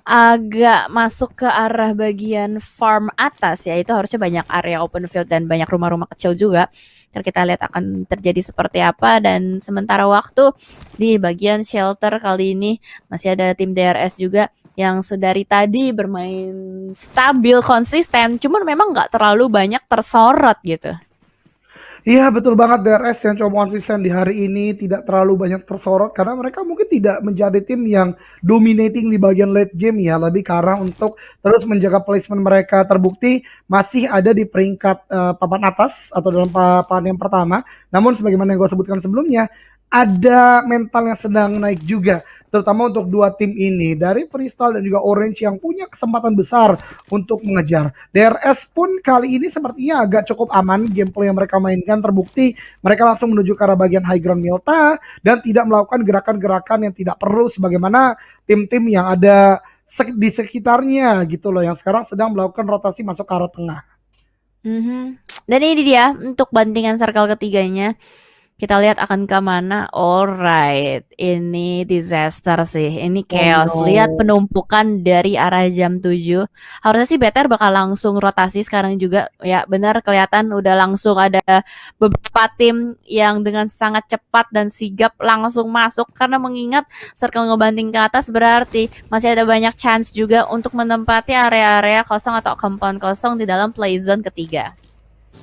agak masuk ke arah bagian farm atas ya, itu harusnya banyak area open field dan banyak rumah-rumah kecil juga. Ntar kita lihat akan terjadi seperti apa, dan sementara waktu di bagian shelter kali ini masih ada tim DRS juga yang sedari tadi bermain stabil, konsisten, cuman memang nggak terlalu banyak tersorot gitu. Iya betul banget, DRS yang coba konsisten di hari ini tidak terlalu banyak tersorot karena mereka mungkin tidak menjadi tim yang dominating di bagian late game ya, lebih ke arah untuk terus menjaga placement mereka. Terbukti masih ada di peringkat papan atas atau dalam papan yang pertama, namun sebagaimana yang gue sebutkan sebelumnya, ada mental yang sedang naik juga, terutama untuk dua tim ini dari Freestyle dan juga Orange yang punya kesempatan besar untuk mengejar. DRS pun kali ini sepertinya agak cukup aman gameplay yang mereka mainkan. Terbukti mereka langsung menuju ke arah bagian high ground Milta dan tidak melakukan gerakan-gerakan yang tidak perlu sebagaimana tim-tim yang ada di sekitarnya gitu loh, yang sekarang sedang melakukan rotasi masuk ke arah tengah. Dan ini dia untuk bantingan circle ketiganya. Kita lihat akan ke mana. Alright, ini disaster sih. Ini Oh chaos. Lihat no. penumpukan dari arah jam 7. Harusnya sih Better bakal langsung rotasi sekarang juga. Ya benar, kelihatan udah langsung ada beberapa tim yang dengan sangat cepat dan sigap langsung masuk. Karena mengingat circle ngebanting ke atas berarti masih ada banyak chance juga untuk menempati area-area kosong atau compound kosong di dalam play zone ketiga.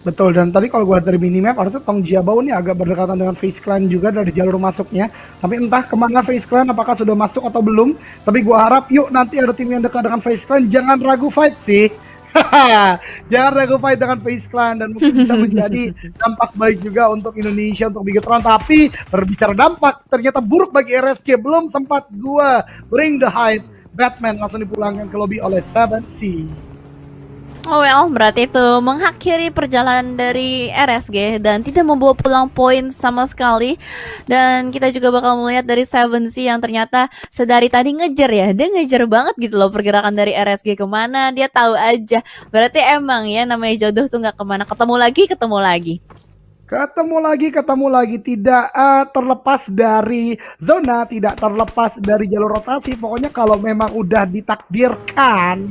Betul, dan tadi kalau gue lihat dari minimap harusnya Tong Jiabao ini agak berdekatan dengan Face Clan juga dari jalur masuknya. Tapi entah kemana Face Clan, apakah sudah masuk atau belum. Tapi gue harap yuk nanti ada tim yang dekat dengan Face Clan, jangan ragu fight sih. Jangan ragu fight dengan Face Clan dan mungkin bisa menjadi dampak baik juga untuk Indonesia untuk Bigetron. Tapi berbicara dampak, ternyata buruk bagi RSG. Belum sempat gue bring the hype. Batman langsung dipulangkan ke lobby oleh 7C. Oh well, berarti itu mengakhiri perjalanan dari RSG dan tidak membawa pulang poin sama sekali. Dan kita juga bakal melihat dari 7C yang ternyata sedari tadi ngejar ya. Dia ngejar banget gitu loh pergerakan dari RSG kemana, dia tahu aja. Berarti emang ya namanya jodoh tuh gak kemana, ketemu lagi, ketemu lagi. Ketemu lagi, tidak terlepas dari zona, tidak terlepas dari jalur rotasi. Pokoknya kalau memang udah ditakdirkan,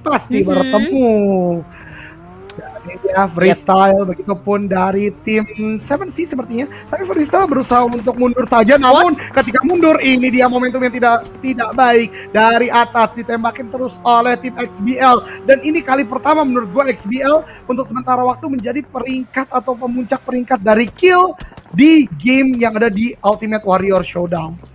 pasti bertemu. Dan ini ya Freestyle, begitupun dari tim 7C sepertinya. Tapi Freestyle berusaha untuk mundur saja, namun ketika mundur, ini dia momentum yang tidak baik. Dari atas ditembakin terus oleh tim XBL. Dan ini kali pertama menurut gue XBL untuk sementara waktu menjadi peringkat atau pemuncak peringkat dari kill di game yang ada di Ultimate Warrior Showdown.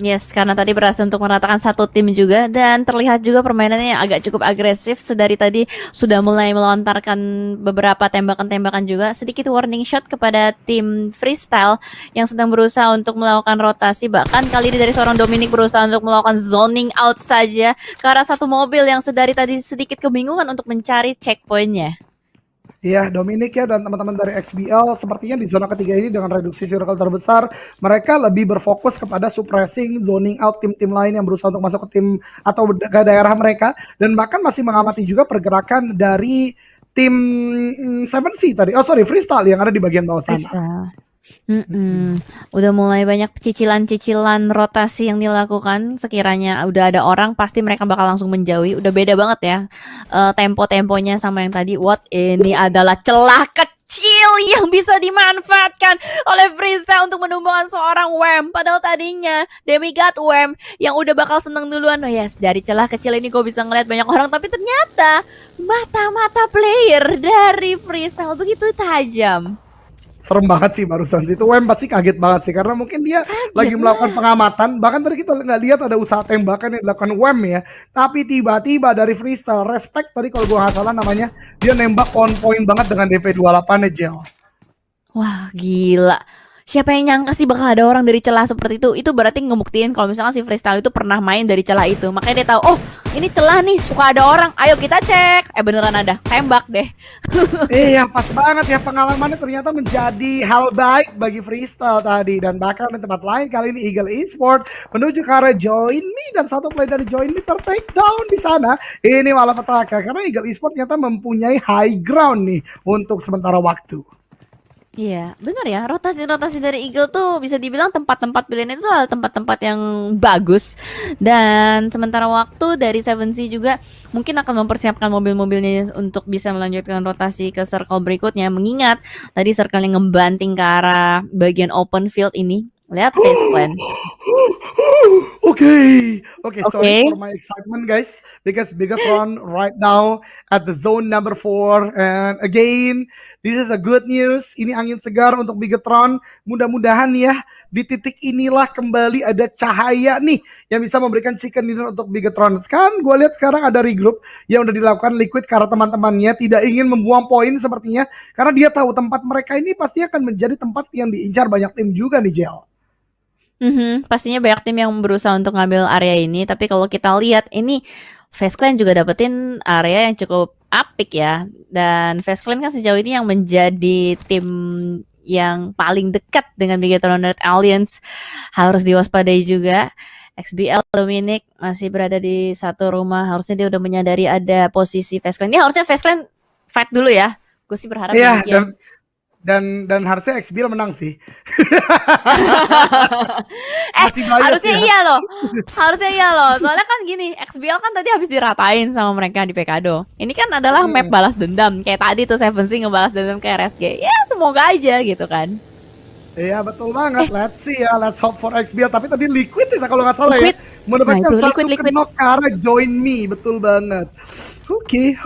Yes, karena tadi berhasil untuk meratakan satu tim juga dan terlihat juga permainannya yang agak cukup agresif. Sedari tadi sudah mulai melontarkan beberapa tembakan-tembakan juga. Sedikit warning shot kepada tim Freestyle yang sedang berusaha untuk melakukan rotasi. Bahkan kali ini dari seorang Dominic berusaha untuk melakukan zoning out saja ke arah satu mobil yang sedari tadi sedikit kebingungan untuk mencari checkpointnya. Iya, Dominic ya dan teman-teman dari XBL sepertinya di zona ketiga ini dengan reduksi circle terbesar, mereka lebih berfokus kepada suppressing, zoning out tim-tim lain yang berusaha untuk masuk ke tim atau ke daerah mereka, dan bahkan masih mengamati juga pergerakan dari tim 7C tadi. Oh sorry, Freestyle yang ada di bagian bawah sana. Udah mulai banyak cicilan-cicilan rotasi yang dilakukan. Sekiranya udah ada orang, pasti mereka bakal langsung menjauhi. Udah beda banget ya tempo-temponya sama yang tadi. Ini adalah celah kecil yang bisa dimanfaatkan oleh Freestyle untuk menumbangkan seorang WEM. Padahal tadinya Demigod WEM yang udah bakal seneng duluan. Oh yes, dari celah kecil ini gue bisa ngeliat banyak orang. Tapi ternyata mata-mata player dari Freestyle begitu tajam. Serem banget sih barusan itu. WEM pasti kaget banget sih karena mungkin dia lagi melakukan pengamatan. Bahkan tadi kita nggak lihat ada usaha tembakan yang dilakukan WEM ya. Tapi tiba-tiba dari Freestyle, respect tadi kalau gue nggak salah namanya, dia nembak on point banget dengan DP28 aja. Wah gila. Siapa yang nyangka sih bakal ada orang dari celah seperti itu? Itu berarti ngebuktiin kalau misalnya si Freestyle itu pernah main dari celah itu. Makanya dia tahu, oh ini celah nih, suka ada orang. Ayo kita cek. Beneran ada, tembak deh. Iya pas banget ya, pengalamannya ternyata menjadi hal baik bagi Freestyle tadi. Dan bahkan di tempat lain kali ini Eagle Esport menuju ke arah Join Me, dan satu play dari Join Me ter-take down di sana. Ini malah petaka karena Eagle Esport ternyata mempunyai high ground nih untuk sementara waktu. Iya, bener ya. Rotasi-rotasi dari Eagle tuh bisa dibilang tempat-tempat pilihan itu adalah tempat-tempat yang bagus. Dan sementara waktu dari Seven Sea juga mungkin akan mempersiapkan mobil-mobilnya untuk bisa melanjutkan rotasi ke circle berikutnya. Mengingat tadi circle yang ngebanting ke arah bagian open field ini. Lihat Face Clan. Okay, sorry Oke. for my excitement, guys, because Bigatron right now at the zone number 4, and again, this is a good news. Ini angin segar untuk Bigatron. Mudah-mudahan ya di titik inilah kembali ada cahaya nih yang bisa memberikan chicken dinner untuk Bigatron. Sekarang gue lihat sekarang ada regroup yang udah dilakukan Liquid karena teman-temannya tidak ingin membuang poin sepertinya, karena dia tahu tempat mereka ini pasti akan menjadi tempat yang diincar banyak tim juga nih, Jel. Pastinya banyak tim yang berusaha untuk ngambil area ini, tapi kalau kita lihat ini Face Clan juga dapetin area yang cukup apik ya. Dan Face Clan kan sejauh ini yang menjadi tim yang paling dekat dengan Bigatron Red Alliance. Harus diwaspadai juga. XBL Dominic masih berada di satu rumah. Harusnya dia udah menyadari ada posisi Face Clan. Ini harusnya Face Clan fight dulu ya. Gue sih berharap Iya, demikian. dan harusnya XBL menang sih. Harusnya iya loh. Harusnya iya loh. Soalnya kan gini, XBL kan tadi habis diratain sama mereka di Pekado. Ini kan adalah map balas dendam. Kayak tadi tuh Seven Sea ngebalas dendam ke RSG. Ya semoga aja gitu kan. Iya betul banget. Let's see ya, let's hope for XBL. Tapi tadi Liquid ya kalau nggak salah ya, mendapatkan Nah, itu satu Liquid. knock ke arah Join Me, betul banget. Oke,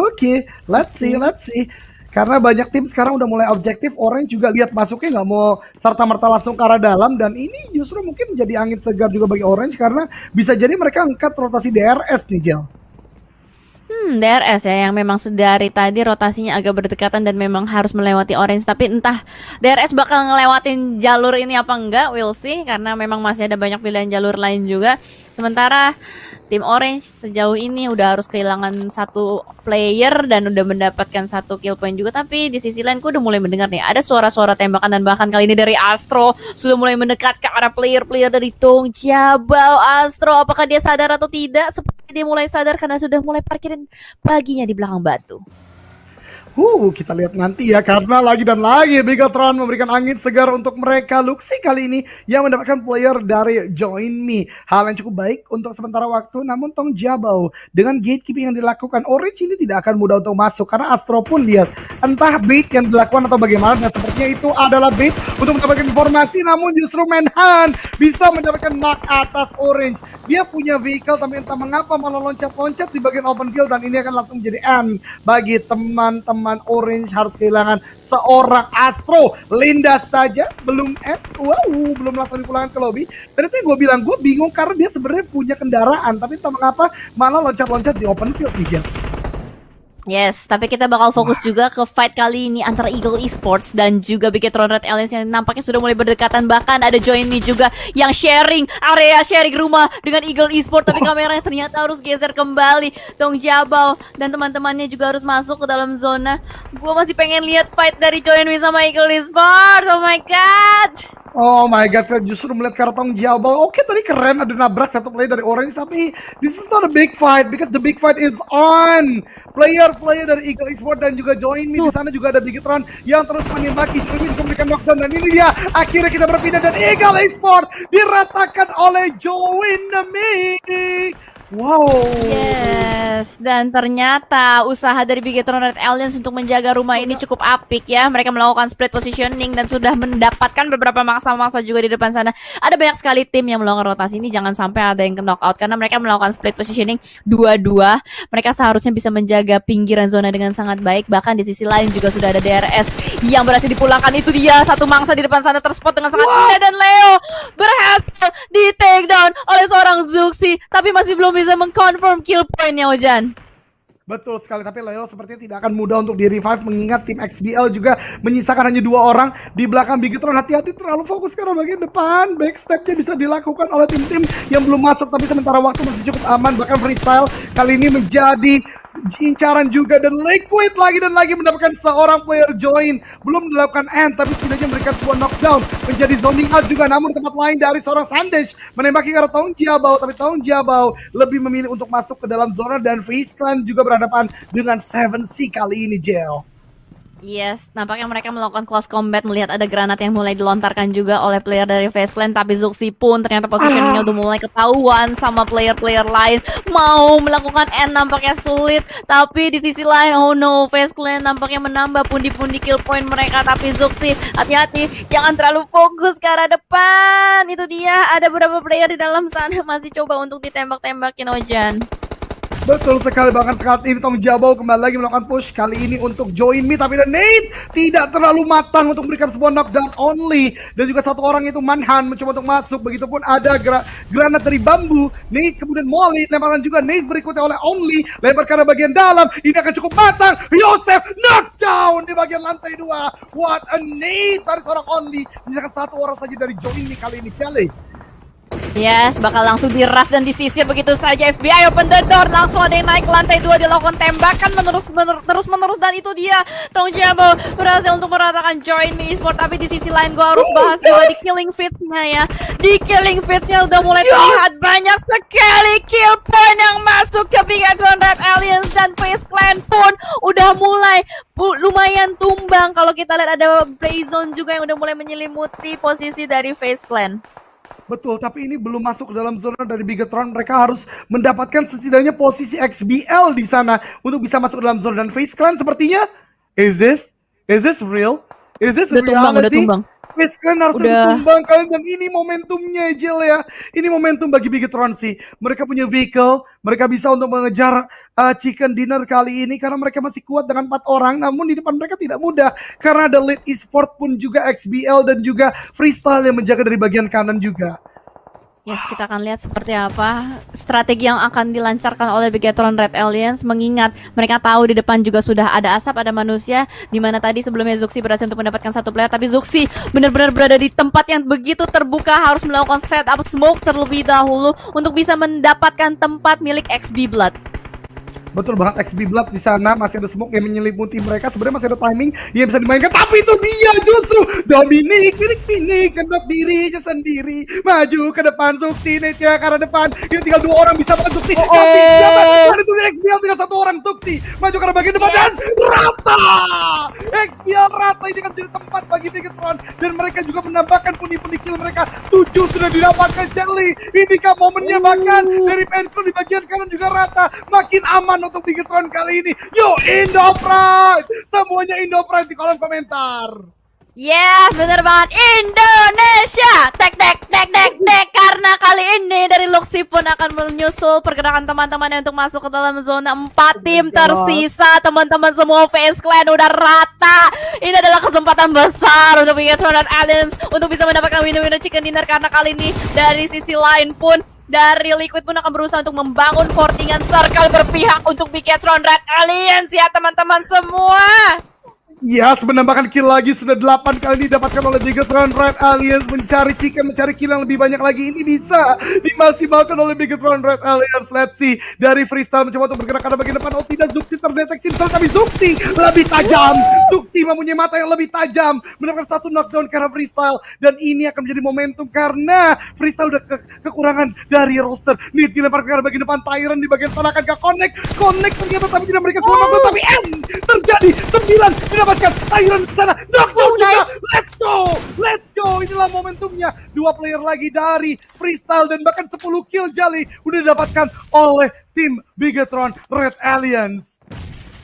let's see. Karena banyak tim sekarang udah mulai objektif, Orange juga lihat masuknya nggak mau serta-merta langsung ke arah dalam, dan ini justru mungkin menjadi angin segar juga bagi Orange karena bisa jadi mereka angkat rotasi DRS nih, Jel. DRS ya yang memang sedari tadi rotasinya agak berdekatan dan memang harus melewati Orange, tapi entah DRS bakal ngelewatin jalur ini apa enggak, we'll see, karena memang masih ada banyak pilihan jalur lain juga. Sementara tim Orange sejauh ini udah harus kehilangan satu player dan udah mendapatkan satu kill point juga, tapi di sisi lain gue udah mulai mendengar nih ada suara-suara tembakan, dan bahkan kali ini dari Astro sudah mulai mendekat ke arah player-player dari Tong Jabau. Astro apakah dia sadar atau tidak? Seperti dia mulai sadar karena sudah mulai parkirin baginya di belakang batu. Kita lihat nanti ya, karena lagi dan lagi Bigatron memberikan angin segar untuk mereka. Luxi kali ini yang mendapatkan player dari Join Me. Hal yang cukup baik untuk sementara waktu, namun Tong Jabau dengan gatekeeping yang dilakukan, Orange ini tidak akan mudah untuk masuk, karena Astro pun lihat entah bait yang dilakukan atau bagaimana, dan sepertinya itu adalah bait untuk mendapatkan informasi, namun justru Manhunt bisa mendapatkan knock atas Orange. Dia punya vehicle tapi entah mengapa malah loncat-loncat di bagian open field, dan ini akan langsung menjadi end bagi teman-teman Orange. Harus kehilangan seorang Astro. Lindas saja belum belum langsung dipulangkan ke lobby. Dan itu yang gue bilang, gue bingung karena dia sebenarnya punya kendaraan, tapi entah mengapa malah loncat-loncat di open field nih. Yes, tapi kita bakal fokus juga ke fight kali ini antara Eagle Esports dan juga Bigatron Red Alliance yang nampaknya sudah mulai berdekatan. Bahkan ada Join Me juga yang sharing area, sharing rumah dengan Eagle Esports, tapi kameranya ternyata harus geser kembali. Tong Jabau dan teman-temannya juga harus masuk ke dalam zona. Gue masih pengen lihat fight dari Join Me sama Eagle Esports. Oh my god. Oh my god, justru melihat kartong Jabal. Oke, tadi keren ada nabrak satu player dari Orange, tapi this is not a big fight because the big fight is on. Player dari Eagle Esports dan juga Join Me. Di sana juga ada Bigatron yang terus menembaki. Join Me bisa memberikan knockdown, dan ini dia akhirnya kita berpindah dan Eagle Esports diratakan oleh Join Me. Wow. Yes, dan ternyata usaha dari Bigatron Red Alliance untuk menjaga rumah ini cukup apik ya. Mereka melakukan split positioning dan sudah mendapatkan beberapa mangsa-mangsa juga di depan sana. Ada banyak sekali tim yang melakukan rotasi ini, jangan sampai ada yang ke knockout karena mereka melakukan split positioning 2-2. Mereka seharusnya bisa menjaga pinggiran zona dengan sangat baik. Bahkan di sisi lain juga sudah ada DRS yang berhasil dipulangkan. Itu dia satu mangsa di depan sana terspot dengan sangat indah, dan Leo berhasil di take down oleh seorang Zuxi, tapi masih belum bisa mengconfirm kill point-nya, Ojan. Betul sekali, tapi Leo sepertinya tidak akan mudah untuk di-revive, mengingat tim XBL juga menyisakan hanya 2 orang di belakang Bigatron. Hati-hati terlalu fokus karena bagian depan backstep-nya bisa dilakukan oleh tim-tim yang belum masuk, tapi sementara waktu masih cukup aman. Bahkan freestyle kali ini menjadi incaran juga, dan Liquid lagi dan lagi mendapatkan seorang player join. Belum dilakukan end, tapi setidaknya memberikan sebuah knockdown, menjadi zoning out juga. Namun di tempat lain dari seorang Sandesh menembaki ke arah Tong Jabau, tapi Tong Jabau lebih memilih untuk masuk ke dalam zona, dan Face Clan juga berhadapan dengan Seven Sea kali ini, Jel. Yes, nampaknya mereka melakukan close combat melihat ada granat yang mulai dilontarkan juga oleh player dari FaZe Clan, tapi Zuxi pun ternyata positioningnya udah mulai ketahuan sama player-player lain. Mau melakukan end nampaknya sulit, tapi di sisi lain, oh no, FaZe Clan nampaknya menambah pundi-pundi kill point mereka, tapi Zuxi hati-hati, jangan terlalu fokus ke arah depan. Itu dia, ada beberapa player di dalam sana masih coba untuk ditembak-tembakin Ojan. Betul sekali, bahkan saat ini Tong Jabau kembali lagi melakukan push kali ini untuk join me, tapi Nate tidak terlalu matang untuk memberikan sebuah knockdown only, dan juga satu orang itu Manhan mencoba untuk masuk, begitupun ada granat dari Bambu. Nate kemudian Molly, lemparan juga Nate berikutnya oleh Only, lempar ke arah bagian dalam, ini akan cukup matang. Yosef knockdown di bagian lantai 2. What a Nate dari seorang Only, misalkan satu orang saja dari join me kali ini. Kelly. Yes, bakal langsung diras dan disisir begitu saja. FBI open the door, langsung ada yang naik ke lantai 2, dilakukan tembakan terus-menerus, dan itu dia Tong Jabau berhasil untuk meratakan join me esport. Tapi di sisi lain gue harus bahas juga di killing feeds-nya ya. Di killing feeds-nya udah mulai terlihat banyak sekali kill point yang masuk ke Bigatron Red Alliance, dan FaZe Clan pun udah mulai lumayan tumbang. Kalau kita lihat ada Blazon juga yang udah mulai menyelimuti posisi dari FaZe Clan. Betul, tapi ini belum masuk ke dalam zona dari Bigatron. Mereka harus mendapatkan setidaknya posisi XBL di sana untuk bisa masuk ke dalam zona. Dan FaZe Clan sepertinya, is this real? Is this udah tumbang. FaZe Clan harus tumbang kalian, dan ini momentumnya Jel ya. Ini momentum bagi Bigatron sih. Mereka punya vehicle, mereka bisa untuk mengejar chicken dinner kali ini karena mereka masih kuat dengan 4 orang. Namun di depan mereka tidak mudah karena ada Lead Esport pun juga XBL dan juga Freestyle yang menjaga dari bagian kanan juga. Yes, kita akan lihat seperti apa strategi yang akan dilancarkan oleh Bigatron Red Alliance, mengingat mereka tahu di depan juga sudah ada asap, ada manusia, di mana tadi sebelumnya Zuxi berhasil untuk mendapatkan satu player, tapi Zuxi benar-benar berada di tempat yang begitu terbuka, harus melakukan setup smoke terlebih dahulu untuk bisa mendapatkan tempat milik XB Blood. Betul banget, XB Blood di sana masih ada smoke yang menyelimuti mereka. Sebenarnya masih ada timing yang bisa dimainkan, tapi itu dia justru Dominic kendap dirinya sendiri maju ke depan. Zuxi ya ke arah depan. Ini tinggal 2 orang bisa banget Zuxi. Itu XBL tinggal 1 orang. Zuxi maju ke arah bagian depan dan rata. XBL rata, ini kan jadi tempat bagi Bigatron, dan mereka juga menambahkan pundi-pundi kill mereka. 7 sudah didapatkan Jelly. Inikah momennya, bahkan dari Penful di bagian kanan juga rata. Makin aman untuk Bigatron kali ini. Yo, Indo Pride! Semuanya Indo Pride di kolom komentar. Yes, bener banget, Indonesia. Tek, karena kali ini dari Luxi pun akan menyusul pergerakan teman-temannya untuk masuk ke dalam zona. 4 tim tersisa, teman-teman semua FaZe Clan udah rata. Ini adalah kesempatan besar untuk Bigatron dan Alliance untuk bisa mendapatkan winner chicken dinner, karena kali ini dari sisi lain pun dari Liquid pun akan berusaha untuk membangun fortingan circle berpihak untuk Bigatron Red Alliance ya teman-teman semua. Yes, menambahkan kill lagi, sudah 8 kali didapatkan oleh Bigatron Red Alliance. Mencari chicken, mencari kill yang lebih banyak lagi. Ini bisa dimaksimalkan oleh Bigatron Red Alliance. Let's see, dari Freestyle mencoba untuk bergerak ke bagian depan. Oh tidak, Zuxi terdeteksi, tapi Zuxi lebih tajam. Zuxi mempunyai mata yang lebih tajam, mendapatkan 1 knockdown karena Freestyle. Dan ini akan menjadi momentum karena Freestyle udah kekurangan dari roster. Nih dilempar ke bagian depan, Tyron di bagian sana akan connect ternyata, tapi tidak memberikan sebuah knockdown. Tapi terjadi 9 didapatkan Tyron ke sana, knockdown juga. Let's go, inilah momentumnya. 2 player lagi dari Freestyle dan bahkan 10 kill Jali udah didapatkan oleh tim Bigatron Red Alliance.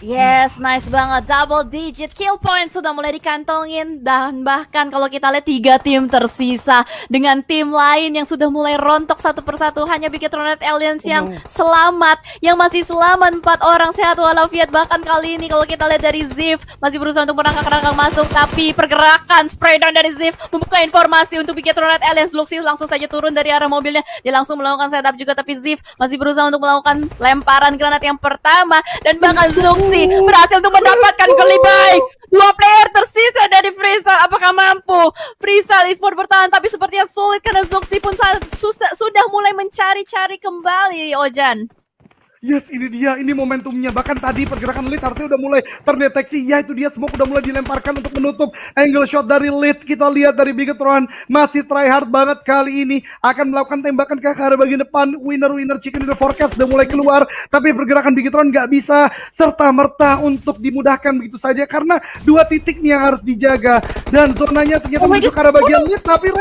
Yes, nice banget. Double digit kill point sudah mulai dikantongin. Dan bahkan kalau kita lihat 3 tim tersisa dengan tim lain yang sudah mulai rontok satu persatu. Hanya Bigatron Red Alliance yang selamat, yang masih selamat 4 orang sehat walafiat. Bahkan kali ini kalau kita lihat dari Ziv masih berusaha untuk merangkak masuk, tapi pergerakan spray down dari Ziv membuka informasi untuk Bigatron Red Alliance. Luxi langsung saja turun dari arah mobilnya. Dia langsung melakukan setup juga, tapi Ziv masih berusaha untuk melakukan lemparan granat yang pertama, dan bahkan Zuxi berhasil untuk mendapatkan kali baik. 2 player tersisa dari Freestyle. Apakah mampu Freestyle Esport bertahan? Tapi sepertinya sulit karena Zuxi pun sudah mulai mencari-cari kembali, Ojan. Yes, ini dia, ini momentumnya. Bahkan tadi pergerakan Lead harusnya udah mulai terdeteksi. Ya, itu dia, smoke udah mulai dilemparkan untuk menutup angle shot dari Lead. Kita lihat dari Bigetron masih try hard banget kali ini. Akan melakukan tembakan ke arah bagian depan. Winner chicken dinner forecast udah mulai keluar. Tapi pergerakan Bigetron nggak bisa serta-merta untuk dimudahkan begitu saja. Karena 2 titik nih yang harus dijaga. Dan zonanya ternyata menuju ke arah bagian Lead. Tapi no,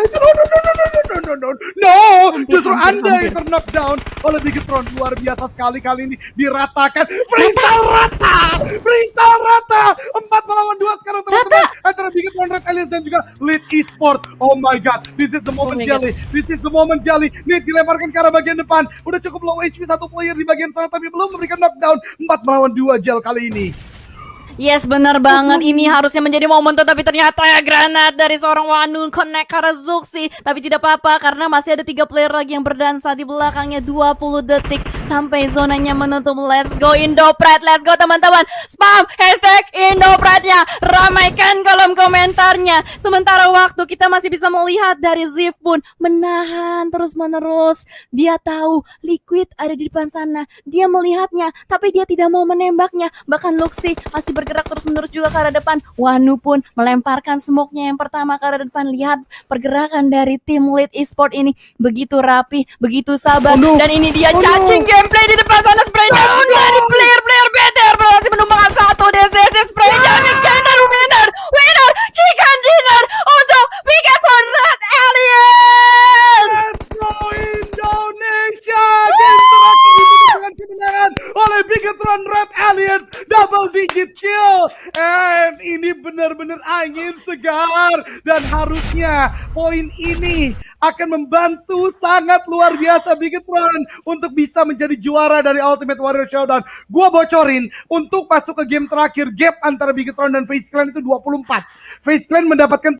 justru Anda yang ter-knockdown oleh Bigetron. Luar biasa sekali kali ini diratakan. Freestyle rata 4 melawan 2 sekarang teman-teman antara Bigetron Red Aliens dan juga Lead Esports. Oh my god, this is the moment Jelly. This is the moment Jelly. Lead dilemparkan ke arah bagian depan. Udah cukup low HP satu player di bagian sana tapi belum memberikan knockdown. 4 melawan 2 Jel kali ini. Yes, benar banget. Ini harusnya menjadi momentum, tapi ternyata ya granat dari seorang Wanu connect ke arah Zuxi. Tapi tidak apa-apa karena masih ada 3 player lagi yang berdansa di belakangnya. 20 detik sampai zonanya menutup. Let's go Indopride, let's go teman-teman. Spam hashtag Indopride-nya, ramaikan kolom komentarnya. Sementara waktu kita masih bisa melihat dari Ziv pun menahan terus-menerus. Dia tahu Liquid ada di depan sana. Dia melihatnya, tapi dia tidak mau menembaknya. Bahkan Luxi masih bergerak terus-menerus juga ke arah depan. Wanu pun melemparkan smoke-nya yang pertama ke arah depan. Lihat pergerakan dari tim Lead Esports ini begitu rapi, begitu sabar. Dan ini dia cacing gameplay di depan sana. Spray down dari player-player BTR berhasil menumbangkan 1 DCC. Spray down winner chicken dinner untuk Bigetron Red Aliens. Let's go Indonesia. Game terakhir ditutup dengan kemenangan oleh Bigetron Red Aliens. Double digit kill. And ini benar-benar angin segar. Dan harusnya poin ini akan membantu sangat luar biasa Bigetron untuk bisa menjadi juara dari Ultimate Warrior Showdown. Gua bocorin untuk masuk ke game terakhir, gap antara Bigetron dan FaZe Clan itu 24. FaZe Clan mendapatkan